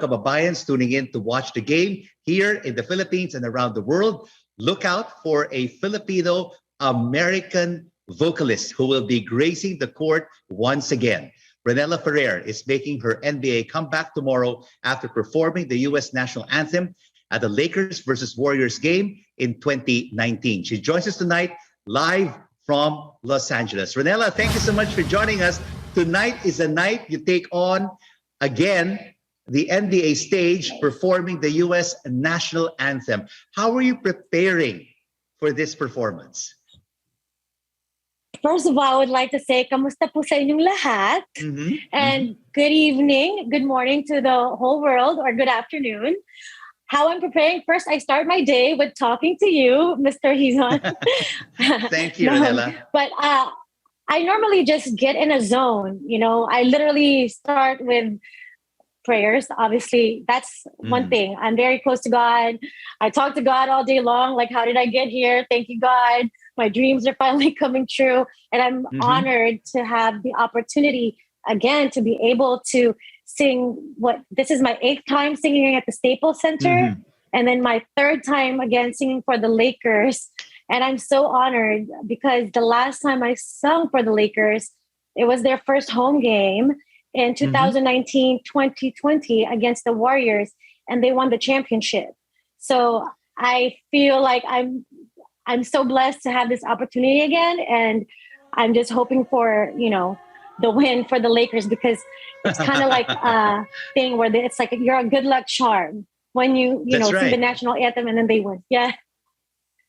kababayans tuning in to watch the game here in the Philippines and around the world. Look out for a Filipino-American vocalist who will be gracing the court once again. Ranella Ferrer is making her NBA comeback tomorrow after performing the U.S. national anthem at the Lakers versus Warriors game in 2019. She joins us tonight live from Los Angeles. Ranella, thank you so much for joining us. Tonight is a night you take on, again, the NBA stage performing the U.S. national anthem. How are you preparing for this performance? First of all, I would like to say, kamusta po sa inyong lahat? And good evening, good morning to the whole world, or good afternoon. How I'm preparing, first I start my day with talking to you, Mr. Hizon. Thank you, Ranella. But I normally just get in a zone. You know, I literally start with prayers. Obviously, that's one thing. I'm very close to God. I talk to God all day long. Like, how did I get here? Thank you, God. My dreams are finally coming true. And I'm honored to have the opportunity again to be able to sing this is my 8th time singing at the Staples Center. And then my 3rd time again singing for the Lakers. And I'm so honored because the last time I sung for the Lakers, it was their first home game in 2019-2020 against the Warriors, and they won the championship. So I feel like I'm so blessed to have this opportunity again, and I'm just hoping for, you know, the win for the Lakers, because it's kind of like a thing where it's like you're a good luck charm when you know, sing the national anthem and then they win. Yeah.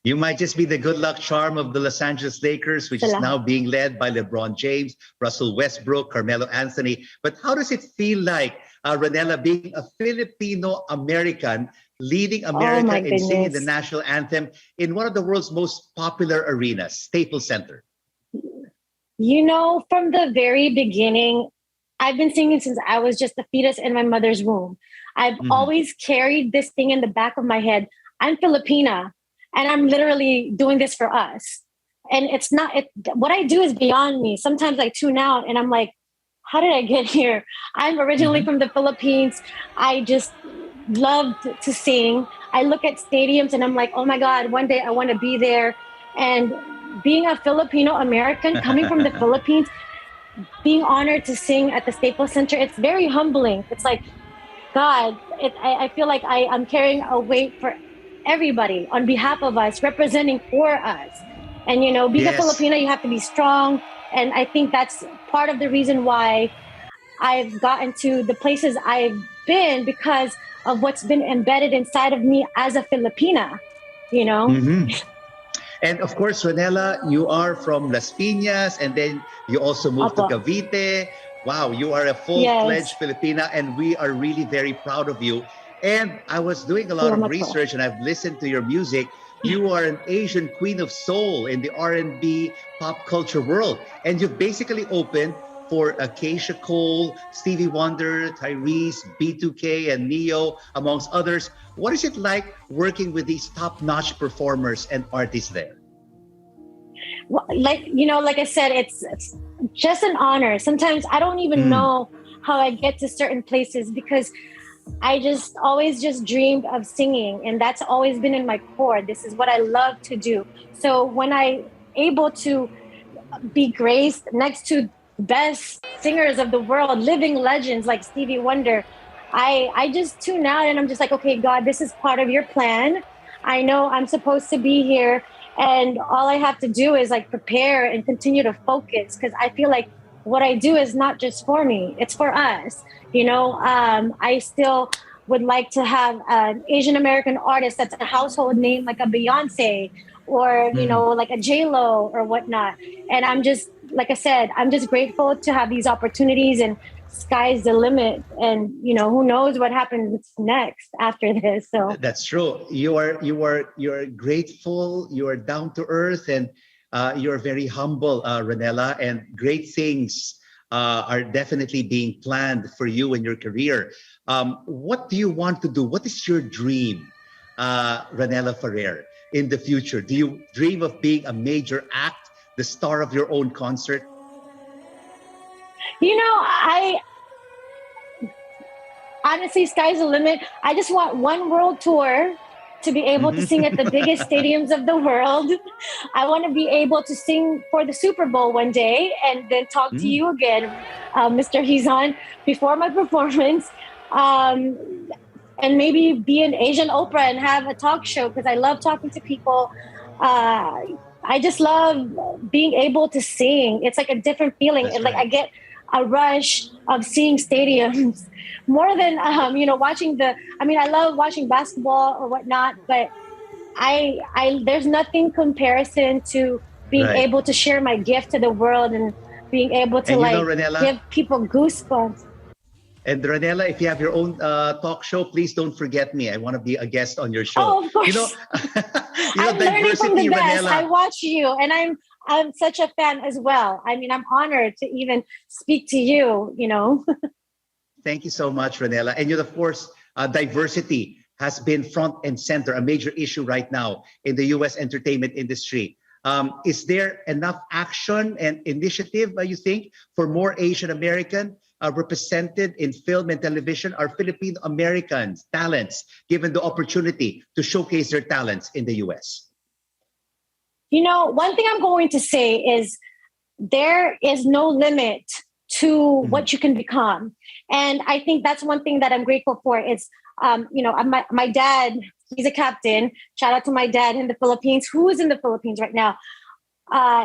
You might just be the good luck charm of the Los Angeles Lakers, which is now being led by LeBron James, Russell Westbrook, Carmelo Anthony. But how does it feel like, Ranella, being a Filipino-American, leading America in singing the national anthem in one of the world's most popular arenas, Staples Center? You know, from the very beginning, I've been singing since I was just a fetus in my mother's womb. I've always carried this thing in the back of my head. I'm Filipina. And I'm literally doing this for us. And it's not, what I do is beyond me. Sometimes I tune out and I'm like, how did I get here? I'm originally from the Philippines. I just loved to sing. I look at stadiums and I'm like, oh my God, one day I want to be there. And being a Filipino-American coming from the Philippines, being honored to sing at the Staples Center, it's very humbling. It's like, God, I feel like I'm carrying a weight for everybody on behalf of us, representing for us. And, you know, being a Filipino, you have to be strong. And I think that's part of the reason why I've gotten to the places I've been, because of what's been embedded inside of me as a Filipina, you know? And of course, Ranella, you are from Las Piñas, and then you also moved to Cavite. Wow, you are a full-fledged Filipina, and we are really very proud of you. And I was doing a lot of research, and I've listened to your music. You are an Asian queen of soul in the R&B pop culture world. And you've basically opened for Acacia Cole, Stevie Wonder, Tyrese, B2K, and Neo, amongst others. What is it like working with these top-notch performers and artists there? Well, like, you know, like I said, it's just an honor. Sometimes I don't even know how I get to certain places, because I just always just dreamed of singing, and that's always been in my core. This is what I love to do. So when I able to be graced next to best singers of the world, living legends like Stevie Wonder, I just tune out and I'm just like, okay, God, this is part of your plan. I know I'm supposed to be here, and all I have to do is like prepare and continue to focus, because I feel like what I do is not just for me, it's for us. You know, I still would like to have an Asian American artist that's a household name, like a Beyonce, or, you know, like a J-Lo or whatnot. And I'm just, like I said, I'm just grateful to have these opportunities, and sky's the limit. And, you know, who knows what happens next after this. So that's true. You're grateful, you're down to earth, and you're very humble, Ranella, and great things are definitely being planned for you and your career. What do you want to do? What is your dream, Ranella Ferrer, in the future? Do you dream of being a major act, the star of your own concert? You know, honestly, sky's the limit. I just want one world tour to be able to sing at the biggest stadiums of the world. I want to be able to sing for the Super Bowl one day and then talk to you again, Mr. Hizan, before my performance. And maybe be an Asian Oprah and have a talk show because I love talking to people. I just love being able to sing. It's like a different feeling. That's Like right. I get a rush of seeing stadiums more than watching the. I mean, I love watching basketball or whatnot, but I there's nothing comparison to being Right. able to share my gift to the world and being able to And you know, like Ranella, give people goosebumps. and Ranella, if you have your own talk show, please don't forget me. I want to be a guest on your show. Oh, of course. You know, I'm learning from the diversity, best. I Ranella. watch you, and I'm such a fan as well. I mean, I'm honored to even speak to you. You know. Thank you so much, Ranella. And of course, diversity has been front and center, a major issue right now in the U.S. entertainment industry. Is there enough action and initiative, you think, for more Asian American represented in film and television? Are Filipino Americans talents given the opportunity to showcase their talents in the U.S.? You know, one thing I'm going to say is there is no limit to what you can become. And I think that's one thing that I'm grateful for is, my dad, he's a captain. Shout out to my dad in the Philippines, who is in the Philippines right now.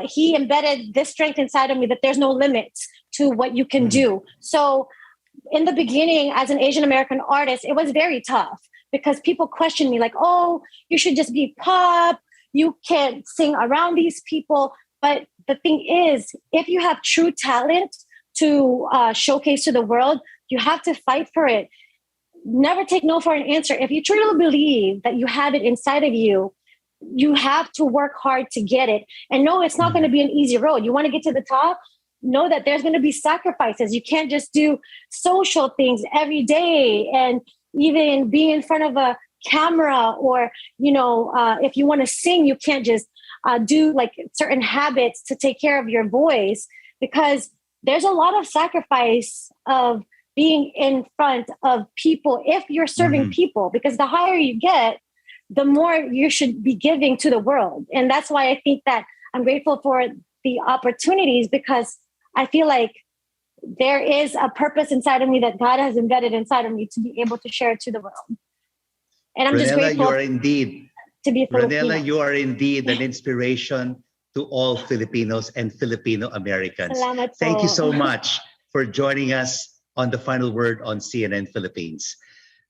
He embedded this strength inside of me that there's no limits to what you can do. So in the beginning, as an Asian American artist, it was very tough because people questioned me like, oh, you should just be pop. You can't sing around these people. But the thing is, if you have true talent to showcase to the world, you have to fight for it. Never take no for an answer. If you truly believe that you have it inside of you, you have to work hard to get it. And no, it's not going to be an easy road. You want to get to the top? Know that there's going to be sacrifices. You can't just do social things every day and even be in front of a camera or, if you want to sing, you can't just do like certain habits to take care of your voice because there's a lot of sacrifice of being in front of people if you're serving people, because the higher you get, the more you should be giving to the world. And that's why I think that I'm grateful for the opportunities because I feel like there is a purpose inside of me that God has embedded inside of me to be able to share it to the world. And I'm just grateful to be a Filipino. Ranella, you are indeed an inspiration to all Filipinos and Filipino Americans. Salamat po. Thank you so much for joining us on The Final Word on CNN Philippines.